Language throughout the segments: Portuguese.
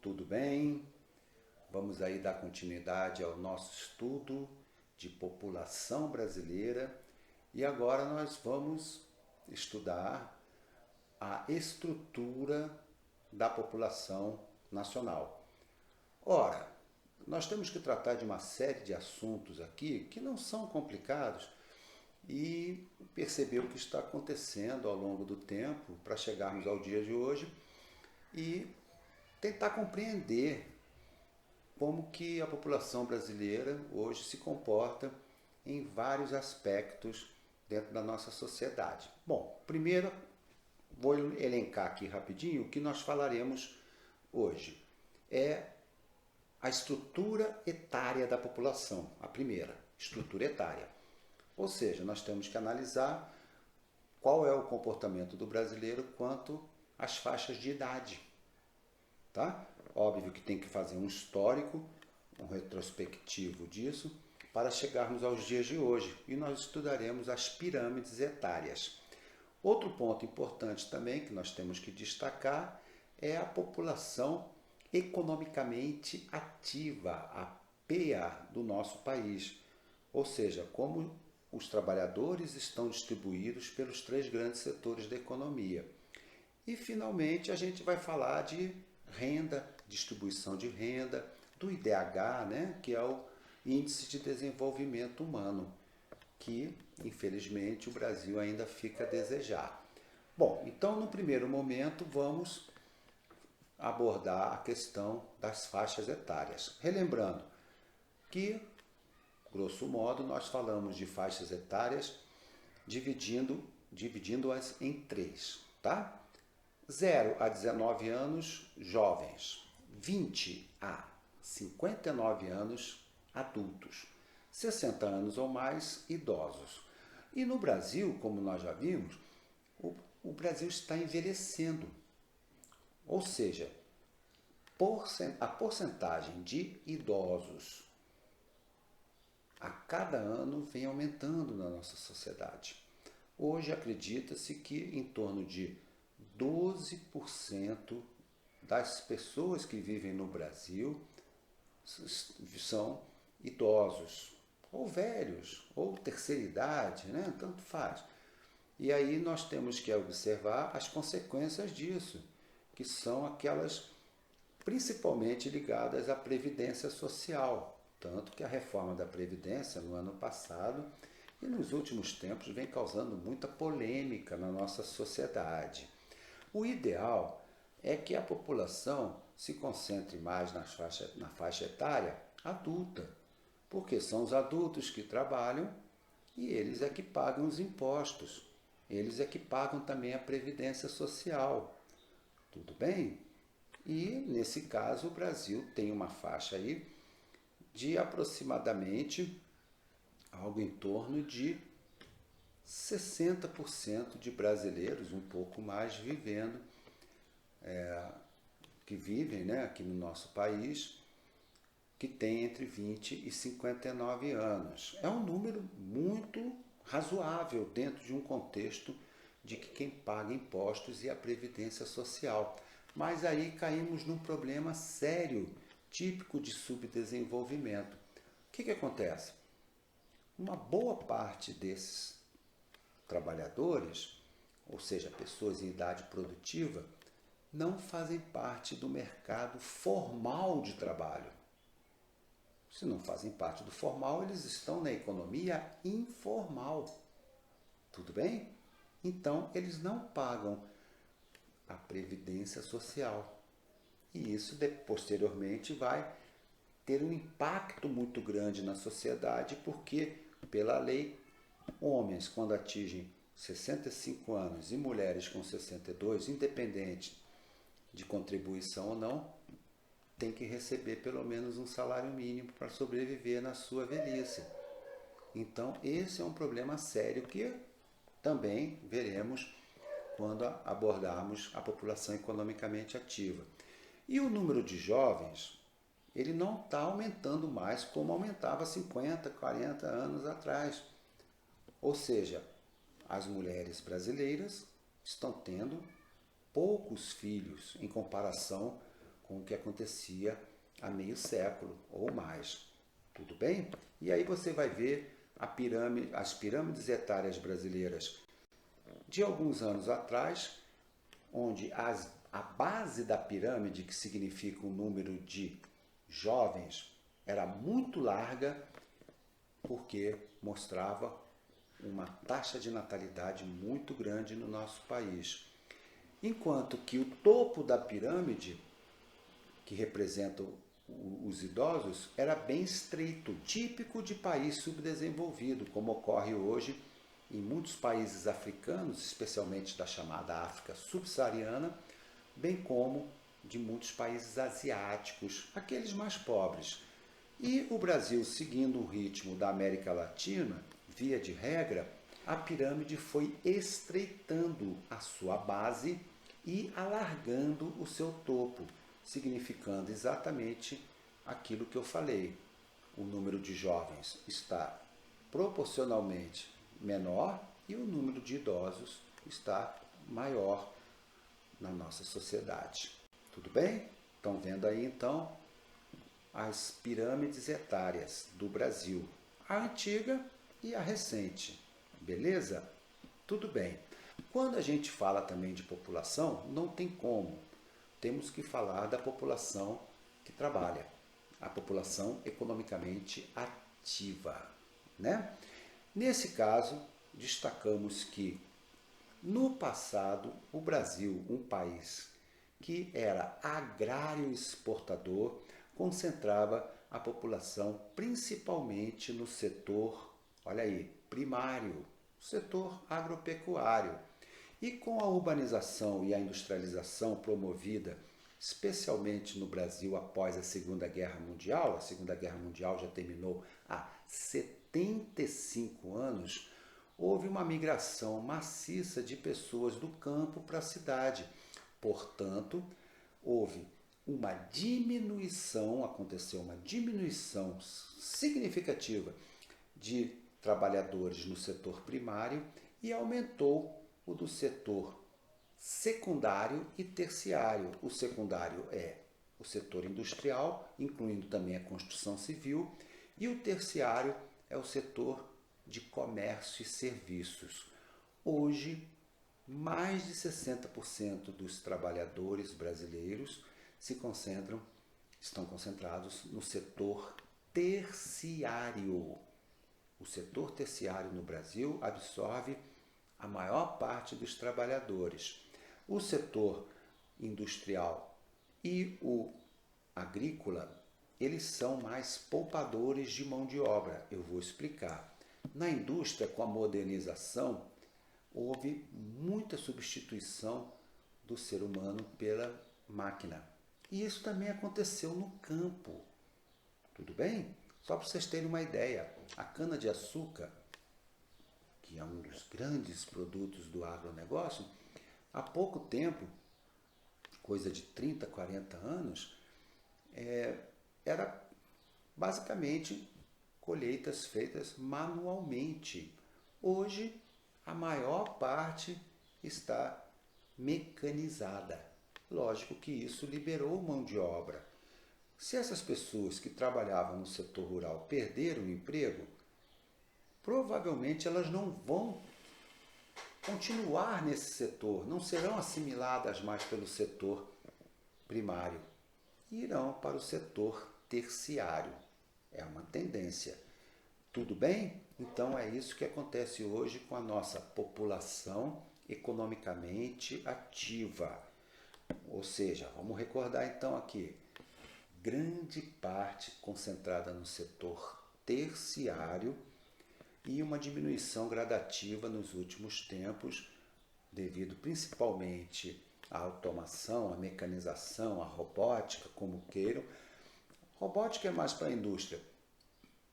tudo bem? Vamos aí dar continuidade ao nosso estudo de população brasileira e agora nós vamos estudar a estrutura da população nacional. Ora, nós temos que tratar de uma série de assuntos aqui que não são complicados e perceber o que está acontecendo ao longo do tempo para chegarmos ao dia de hoje e tentar compreender como que a população brasileira hoje se comporta em vários aspectos dentro da nossa sociedade. Bom, primeiro vou elencar aqui rapidinho o que nós falaremos hoje. É a estrutura etária da população, a primeira, estrutura etária. Ou seja, nós temos que analisar qual é o comportamento do brasileiro quanto às faixas de idade. Tá? Óbvio que tem que fazer um histórico, um retrospectivo disso, para chegarmos aos dias de hoje. E nós estudaremos as pirâmides etárias. Outro ponto importante também que nós temos que destacar é a população economicamente ativa, a PEA do nosso país. Ou seja, como os trabalhadores estão distribuídos pelos três grandes setores da economia. E, finalmente, a gente vai falar de renda, distribuição de renda, do IDH, né, que é o Índice de Desenvolvimento Humano, que, infelizmente, o Brasil ainda fica a desejar. Bom, então, no primeiro momento, vamos abordar a questão das faixas etárias. Relembrando que, grosso modo, nós falamos de faixas etárias dividindo-as em três, tá? 0 a 19 anos, jovens. 20 a 59 anos, adultos. 60 anos ou mais, idosos. E no Brasil, como nós já vimos, o Brasil está envelhecendo. Ou seja, a porcentagem de idosos a cada ano vem aumentando na nossa sociedade. Hoje acredita-se que em torno de 12% das pessoas que vivem no Brasil são idosos, ou velhos, ou terceira idade, né? Tanto faz. E aí nós temos que observar as consequências disso, que são aquelas principalmente ligadas à Previdência Social. Tanto que a reforma da Previdência no ano passado e nos últimos tempos vem causando muita polêmica na nossa sociedade. O ideal é que a população se concentre mais na faixa etária adulta, porque são os adultos que trabalham e eles é que pagam os impostos, eles é que pagam também a Previdência Social. Tudo bem? E, nesse caso, o Brasil tem uma faixa aí de aproximadamente algo em torno de 60% de brasileiros, um pouco mais, que vivem, né, aqui no nosso país, que tem entre 20 e 59 anos. É um número muito razoável dentro de um contexto de que quem paga impostos e a Previdência Social. Mas aí caímos num problema sério, típico de subdesenvolvimento. O que acontece? Uma boa parte desses trabalhadores, ou seja, pessoas em idade produtiva, não fazem parte do mercado formal de trabalho. Se não fazem parte do formal, eles estão na economia informal. Tudo bem? Então, eles não pagam a Previdência Social. E isso, posteriormente, vai ter um impacto muito grande na sociedade, porque, pela lei, homens, quando atingem 65 anos e mulheres com 62, independente de contribuição ou não, tem que receber pelo menos um salário mínimo para sobreviver na sua velhice. Então, esse é um problema sério que também veremos quando abordarmos a população economicamente ativa. E o número de jovens, ele não está aumentando mais como aumentava 50, 40 anos atrás. Ou seja, as mulheres brasileiras estão tendo poucos filhos em comparação com com o que acontecia há meio século ou mais. Tudo bem? E aí você vai ver as pirâmides etárias brasileiras de alguns anos atrás, onde a base da pirâmide, que significa o número de jovens, era muito larga, porque mostrava uma taxa de natalidade muito grande no nosso país. Enquanto que o topo da pirâmide, que representa os idosos, era bem estreito, típico de país subdesenvolvido, como ocorre hoje em muitos países africanos, especialmente da chamada África subsaariana, bem como de muitos países asiáticos, aqueles mais pobres. E o Brasil, seguindo o ritmo da América Latina, via de regra, a pirâmide foi estreitando a sua base e alargando o seu topo, significando exatamente aquilo que eu falei. O número de jovens está proporcionalmente menor e o número de idosos está maior na nossa sociedade. Tudo bem? Estão vendo aí então as pirâmides etárias do Brasil, a antiga e a recente. Beleza? Tudo bem. Quando a gente fala também de população, não tem como. Temos que falar da população que trabalha, a população economicamente ativa, né? Nesse caso, destacamos que no passado, o Brasil, um país que era agrário exportador, concentrava a população principalmente no setor, olha aí, primário, setor agropecuário. E com a urbanização e a industrialização promovida, especialmente no Brasil após a Segunda Guerra Mundial já terminou há 75 anos, houve uma migração maciça de pessoas do campo para a cidade. Portanto, aconteceu uma diminuição significativa de trabalhadores no setor primário e aumentou o do setor secundário e terciário. O secundário é o setor industrial, incluindo também a construção civil, e o terciário é o setor de comércio e serviços. Hoje, mais de 60% dos trabalhadores brasileiros estão concentrados no setor terciário. O setor terciário no Brasil absorve a maior parte dos trabalhadores. O setor industrial e o agrícola, eles são mais poupadores de mão de obra. Eu vou explicar. Na indústria, com a modernização, houve muita substituição do ser humano pela máquina. E isso também aconteceu no campo. Tudo bem? Só para vocês terem uma ideia, a cana-de-açúcar, que é um dos grandes produtos do agronegócio, há pouco tempo, coisa de 30, 40 anos, era basicamente colheitas feitas manualmente. Hoje, a maior parte está mecanizada. Lógico que isso liberou mão de obra. Se essas pessoas que trabalhavam no setor rural perderam o emprego, provavelmente elas não vão continuar nesse setor, não serão assimiladas mais pelo setor primário, irão para o setor terciário. É uma tendência. Tudo bem? Então é isso que acontece hoje com a nossa população economicamente ativa. Ou seja, vamos recordar então aqui, grande parte concentrada no setor terciário e uma diminuição gradativa nos últimos tempos, devido principalmente à automação, à mecanização, à robótica, como queiram. Robótica é mais para a indústria.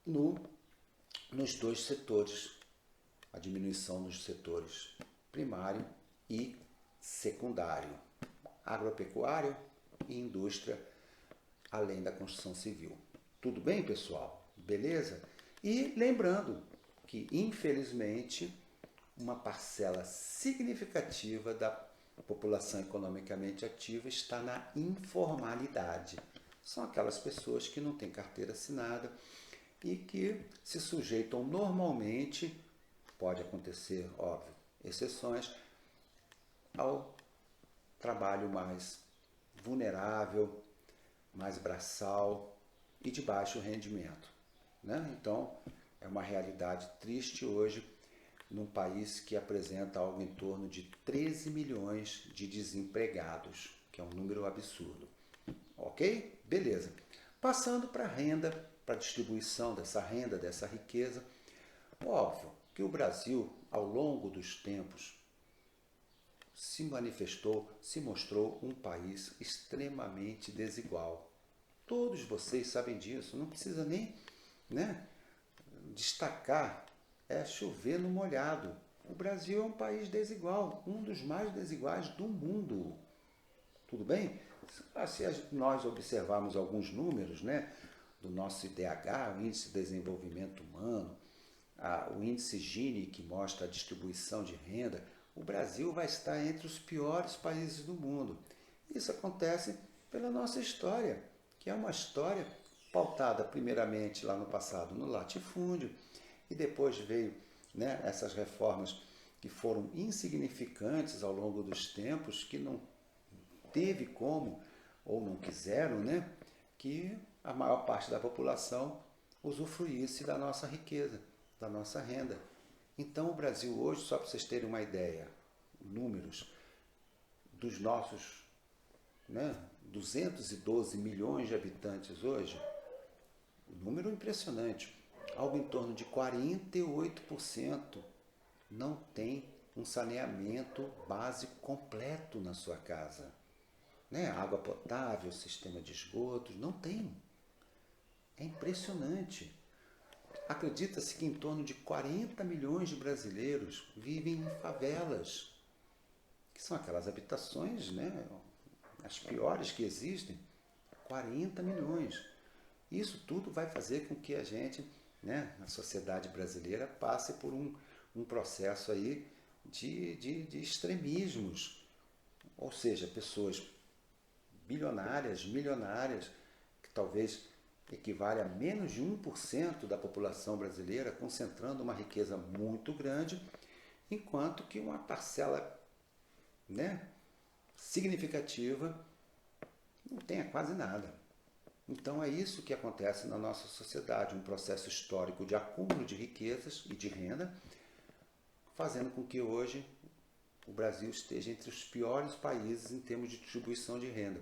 Nos dois setores, a diminuição nos setores primário e secundário, agropecuário e indústria, além da construção civil. Tudo bem, pessoal? Beleza? E lembrando que, infelizmente, uma parcela significativa da A população economicamente ativa está na informalidade. São aquelas pessoas que não têm carteira assinada e que se sujeitam normalmente, pode acontecer, óbvio, exceções, ao trabalho mais vulnerável, mais braçal e de baixo rendimento, né? Então, é uma realidade triste hoje num país que apresenta algo em torno de 13 milhões de desempregados, que é um número absurdo. Ok? Beleza. Passando para a renda, para a distribuição dessa renda, dessa riqueza. Óbvio que o Brasil, ao longo dos tempos, se manifestou, se mostrou um país extremamente desigual. Todos vocês sabem disso, não precisa nem, né, destacar, é chover no molhado. O Brasil é um país desigual, um dos mais desiguais do mundo. Tudo bem? Se nós observarmos alguns números, né, do nosso IDH, o Índice de Desenvolvimento Humano, o índice Gini, que mostra a distribuição de renda, o Brasil vai estar entre os piores países do mundo. Isso acontece pela nossa história, que é uma história pautada primeiramente lá no passado no latifúndio, e depois veio, né, essas reformas que foram insignificantes ao longo dos tempos, que não teve como, ou não quiseram, né, que a maior parte da população usufruísse da nossa riqueza, da nossa renda. Então o Brasil hoje, só para vocês terem uma ideia, números dos nossos, né, 212 milhões de habitantes hoje, um número impressionante, algo em torno de 48% não tem um saneamento básico completo na sua casa. Né? Água potável, sistema de esgotos, não tem. É impressionante. Acredita-se que em torno de 40 milhões de brasileiros vivem em favelas, que são aquelas habitações, né, as piores que existem. 40 milhões. Isso tudo vai fazer com que a gente, né, a sociedade brasileira, passe por um processo aí de extremismos. Ou seja, pessoas bilionárias, milionárias, que talvez equivale a menos de 1% da população brasileira, concentrando uma riqueza muito grande, enquanto que uma parcela, né, significativa não tenha quase nada. Então é isso que acontece na nossa sociedade, um processo histórico de acúmulo de riquezas e de renda, fazendo com que hoje o Brasil esteja entre os piores países em termos de distribuição de renda.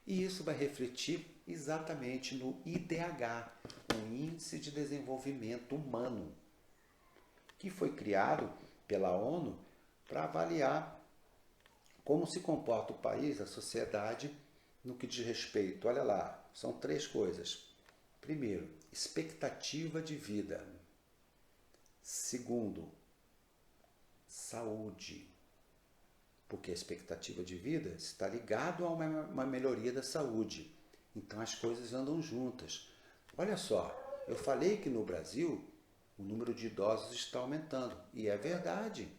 E isso vai refletir exatamente no IDH, o Índice de Desenvolvimento Humano, que foi criado pela ONU para avaliar como se comporta o país, a sociedade, no que diz respeito. Olha lá, são 3 coisas. Primeiro, expectativa de vida. Segundo, saúde. Porque a expectativa de vida está ligado a uma melhoria da saúde. Então as coisas andam juntas. Olha só, eu falei que no Brasil o número de idosos está aumentando. E é verdade.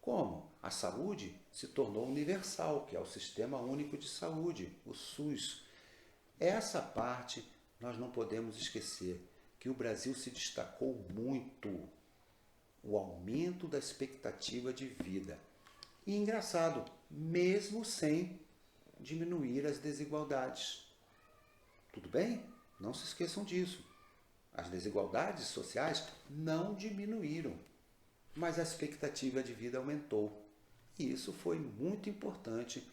Como? A saúde se tornou universal, que é o Sistema Único de Saúde, o SUS. Essa parte nós não podemos esquecer, que o Brasil se destacou muito. O aumento da expectativa de vida. E engraçado, mesmo sem diminuir as desigualdades. Tudo bem? Não se esqueçam disso. As desigualdades sociais não diminuíram, mas a expectativa de vida aumentou. E isso foi muito importante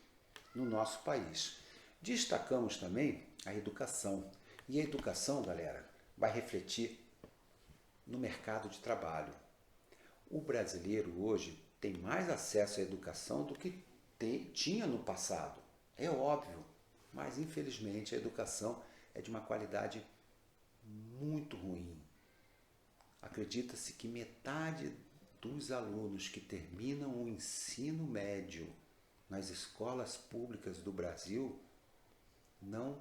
no nosso país. Destacamos também a educação. E a educação, galera, vai refletir no mercado de trabalho. O brasileiro hoje tem mais acesso à educação do que tinha no passado. É óbvio, mas infelizmente a educação é de uma qualidade muito ruim. Acredita-se que metade dos alunos que terminam o ensino médio nas escolas públicas do Brasil não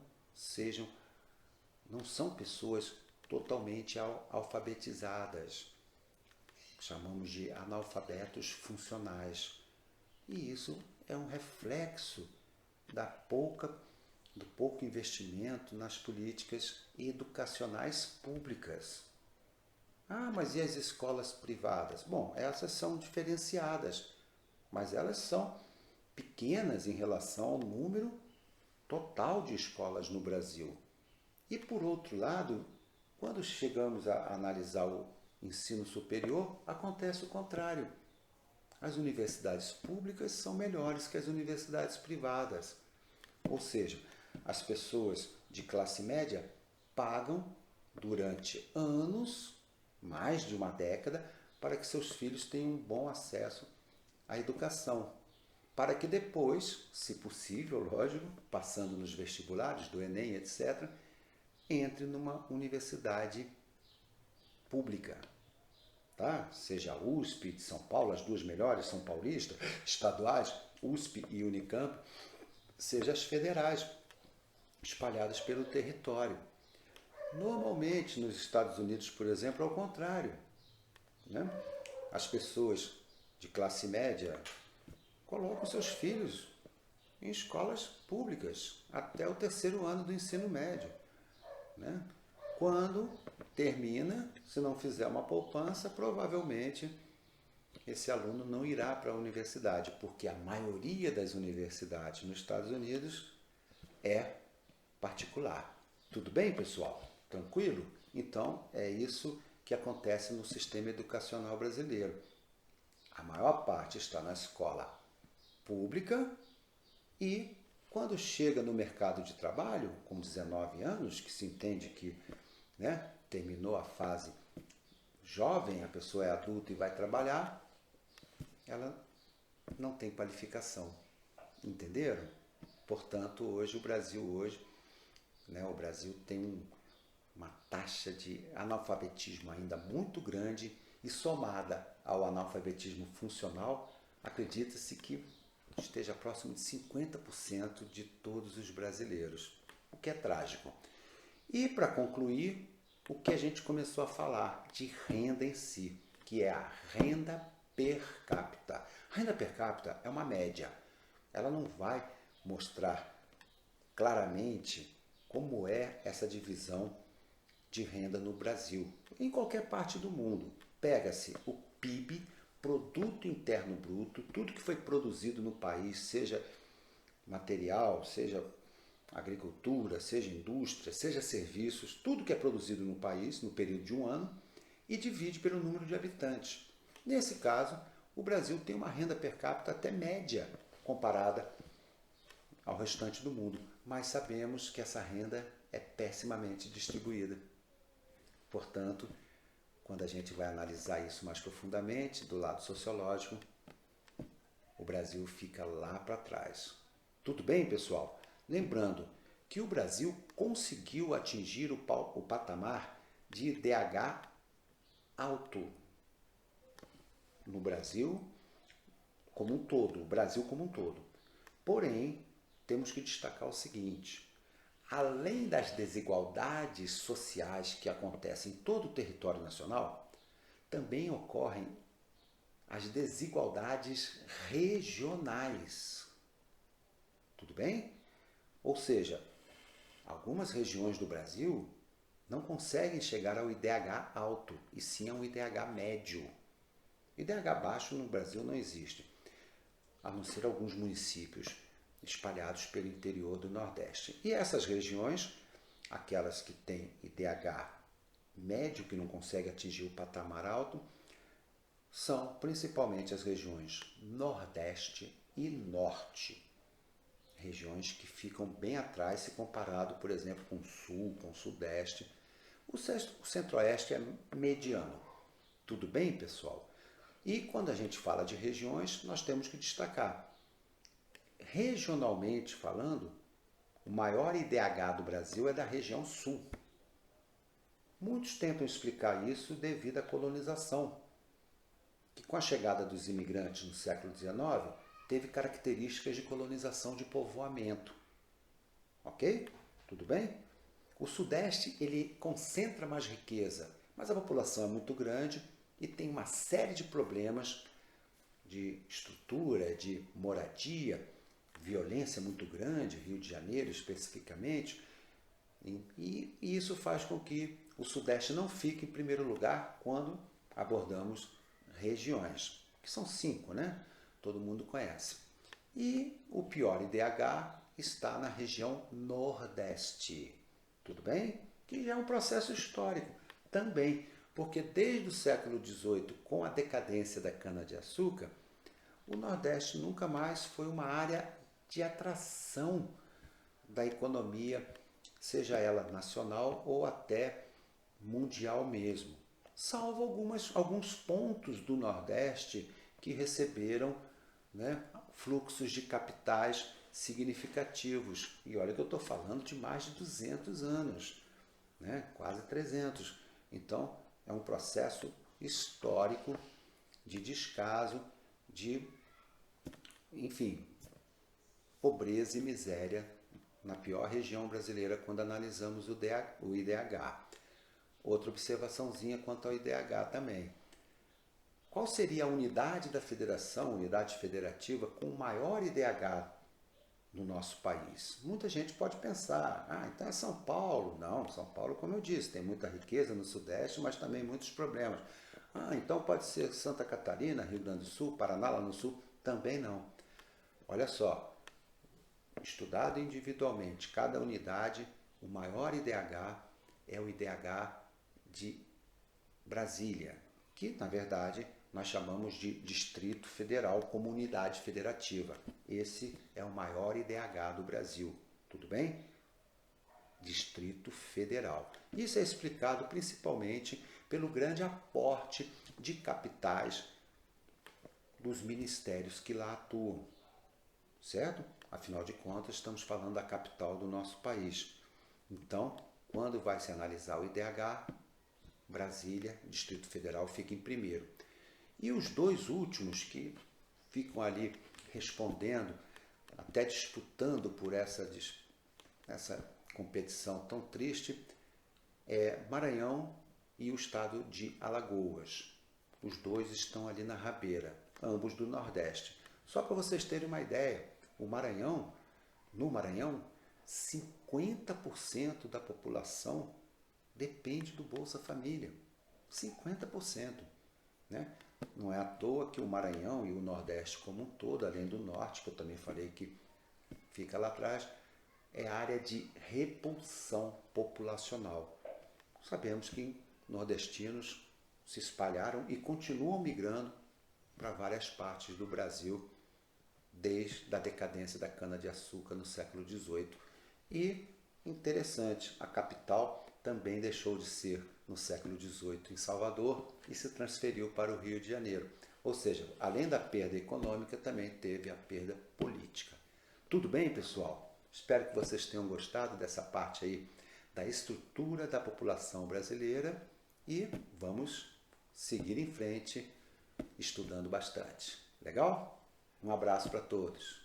são pessoas totalmente alfabetizadas. Chamamos de analfabetos funcionais. E isso é um reflexo do pouco investimento nas políticas educacionais públicas. Ah, mas e as escolas privadas? Bom, essas são diferenciadas, mas elas são pequenas em relação ao número total de escolas no Brasil. E por outro lado, quando chegamos a analisar o ensino superior, acontece o contrário. As universidades públicas são melhores que as universidades privadas. Ou seja, as pessoas de classe média pagam durante anos, mais de uma década, para que seus filhos tenham um bom acesso à educação. Para que depois, se possível, lógico, passando nos vestibulares do Enem, etc., entre numa universidade pública. Tá? Seja a USP de São Paulo, as duas melhores, São Paulista, estaduais, USP e Unicamp, seja as federais, espalhadas pelo território. Normalmente, nos Estados Unidos, por exemplo, é o contrário. Né? As pessoas de classe média colocam seus filhos em escolas públicas até o terceiro ano do ensino médio. Né? Quando termina, se não fizer uma poupança, provavelmente esse aluno não irá para a universidade, porque a maioria das universidades nos Estados Unidos é particular. Tudo bem, pessoal? Tranquilo? Então, é isso que acontece no sistema educacional brasileiro. A maior parte está na escola pública e, quando chega no mercado de trabalho, com 19 anos, que se entende que, né, terminou a fase jovem, a pessoa é adulta e vai trabalhar, ela não tem qualificação. Entenderam? Portanto, hoje, né, o Brasil tem uma taxa de analfabetismo ainda muito grande e somada ao analfabetismo funcional, acredita-se que esteja próximo de 50% de todos os brasileiros, o que é trágico. E para concluir, o que a gente começou a falar de renda em si, que é a renda per capita. A renda per capita é uma média. Ela não vai mostrar claramente como é essa divisão de renda no Brasil. Em qualquer parte do mundo, pega-se o PIB, Produto Interno Bruto, tudo que foi produzido no país, seja material, seja agricultura, seja indústria, seja serviços, tudo que é produzido no país no período de um ano e divide pelo número de habitantes. Nesse caso, o Brasil tem uma renda per capita até média comparada ao restante do mundo, mas sabemos que essa renda é pessimamente distribuída. Portanto, quando a gente vai analisar isso mais profundamente, do lado sociológico, o Brasil fica lá para trás. Tudo bem, pessoal? Lembrando que o Brasil conseguiu atingir o patamar de IDH alto no Brasil como um todo, o Brasil como um todo. Porém, temos que destacar o seguinte: além das desigualdades sociais que acontecem em todo o território nacional, também ocorrem as desigualdades regionais. Tudo bem? Ou seja, algumas regiões do Brasil não conseguem chegar ao IDH alto, e sim a um IDH médio. IDH baixo no Brasil não existe, a não ser alguns municípios espalhados pelo interior do Nordeste. E essas regiões, aquelas que têm IDH médio, que não conseguem atingir o patamar alto, são principalmente as regiões Nordeste e Norte. Regiões que ficam bem atrás se comparado, por exemplo, com o Sul, com o Sudeste. O Centro-Oeste é mediano. Tudo bem, pessoal? E quando a gente fala de regiões, nós temos que destacar. Regionalmente falando, o maior IDH do Brasil é da região Sul. Muitos tentam explicar isso devido à colonização, que com a chegada dos imigrantes no século XIX, teve características de colonização de povoamento. Ok? Tudo bem? O Sudeste, ele concentra mais riqueza, mas a população é muito grande e tem uma série de problemas de estrutura, de moradia, violência muito grande, Rio de Janeiro especificamente, e isso faz com que o Sudeste não fique em primeiro lugar quando abordamos regiões, que são 5, né? Todo mundo conhece. E o pior IDH está na região Nordeste, tudo bem? Que já é um processo histórico também, porque desde o século XVIII, com a decadência da cana-de-açúcar, o Nordeste nunca mais foi uma área de atração da economia, seja ela nacional ou até mundial mesmo, salvo alguns pontos do Nordeste que receberam, né, fluxos de capitais significativos. E olha que eu estou falando de mais de 200 anos, né, quase 300. Então, é um processo histórico de descaso, de, enfim, pobreza e miséria na pior região brasileira quando analisamos o IDH. Outra observaçãozinha quanto ao IDH também. Qual seria a unidade da federação, unidade federativa, com maior IDH no nosso país? Muita gente pode pensar, então é São Paulo. Não, São Paulo, como eu disse, tem muita riqueza no Sudeste, mas também muitos problemas. Então pode ser Santa Catarina, Rio Grande do Sul, Paraná, lá no Sul? Também não. Olha só, estudado individualmente, cada unidade, o maior IDH é o IDH de Brasília, que na verdade nós chamamos de Distrito Federal como unidade federativa. Esse é o maior IDH do Brasil, tudo bem? Distrito Federal. Isso é explicado principalmente pelo grande aporte de capitais dos ministérios que lá atuam, certo? Afinal de contas, estamos falando da capital do nosso país. Então, quando vai se analisar o IDH, Brasília, Distrito Federal, fica em primeiro. E os dois últimos que ficam ali respondendo, até disputando por essa competição tão triste, é Maranhão e o estado de Alagoas. Os dois estão ali na rabeira, ambos do Nordeste. Só para vocês terem uma ideia, no Maranhão, 50% da população depende do Bolsa Família. 50%. Né? Não é à toa que o Maranhão e o Nordeste como um todo, além do Norte, que eu também falei que fica lá atrás, é área de repulsão populacional. Sabemos que nordestinos se espalharam e continuam migrando para várias partes do Brasil desde a decadência da cana-de-açúcar no século XVIII. E, interessante, a capital também deixou de ser no século XVIII em Salvador e se transferiu para o Rio de Janeiro. Ou seja, além da perda econômica, também teve a perda política. Tudo bem, pessoal? Espero que vocês tenham gostado dessa parte aí da estrutura da população brasileira e vamos seguir em frente estudando bastante. Legal? Um abraço para todos.